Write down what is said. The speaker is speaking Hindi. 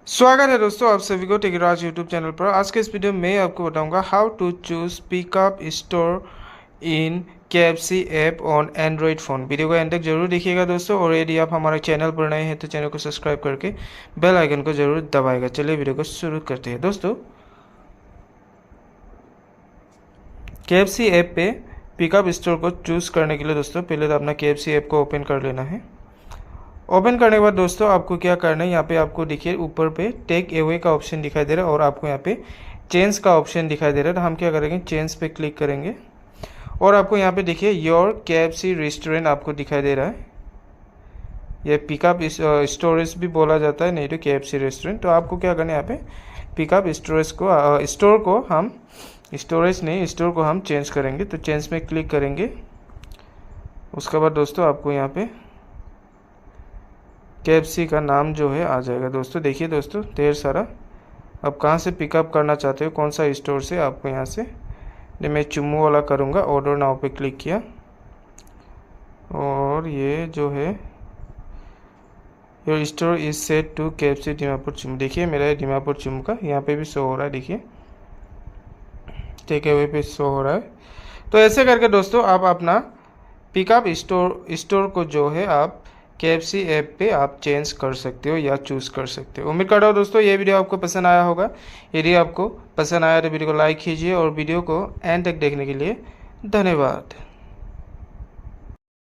स्वागत है दोस्तों आप सभी को टेकराज यूट्यूब चैनल पर। आज के इस वीडियो में आपको बताऊंगा how to choose pickup store in KFC app on Android phone. Video को एंड तक जरूर देखिएगा दोस्तों, और यदि आप हमारे चैनल पर नए हैं तो चैनल को सब्सक्राइब करके बेल आइकन को जरूर दबाएगा। चलिए वीडियो को शुरू करते हैं दोस्तों। KFC ऐप पे पिकअप स्टोर को चूज़ करने के लिए दोस्तों पहले तो अपना KFC ऐप को ओपन कर लेना है। ओपन करने के बाद दोस्तों आपको क्या करना है, यहाँ पे आपको देखिए ऊपर पे टेक अवे का ऑप्शन दिखाई दे रहा है और आपको यहाँ पे चेंज का ऑप्शन दिखाई दे रहा है। तो हम क्या करेंगे, चेंज पे क्लिक करेंगे और आपको यहाँ पे देखिए योर KFC रेस्टोरेंट आपको दिखाई दे रहा है। ये पिकअप स्टोरेज भी बोला जाता है, नहीं तो KFC रेस्टोरेंट। तो आपको क्या करना है, यहाँ पे पिकअप स्टोरेज को स्टोर को हम स्टोरेज नहीं स्टोर को हम चेंज करेंगे। तो चेंज में क्लिक करेंगे। उसके बाद दोस्तों आपको यहाँ पे KFC का नाम जो है आ जाएगा दोस्तों। देखिए दोस्तों ढेर सारा, आप कहाँ से पिकअप करना चाहते हो, कौन सा स्टोर से, आपको यहाँ से मैं चुम्मू वाला करूँगा। ऑर्डर नाउ पे क्लिक किया और ये जो है your store is set to KFC Dimapur चुम्मू। देखिए मेरा दीमापुर चुम्मू का यहाँ पे भी शो हो रहा है, देखिए टेक अवे पे शो हो रहा है। तो ऐसे करके दोस्तों आप अपना पिकअप स्टोर को जो है आप KFC ऐप पे आप चेंज कर सकते हो या चूज़ कर सकते हो। उम्मीद करता हूँ दोस्तों ये वीडियो आपको पसंद आया होगा। यदि आपको पसंद आया तो वीडियो को लाइक कीजिए और वीडियो को एंड तक देखने के लिए धन्यवाद।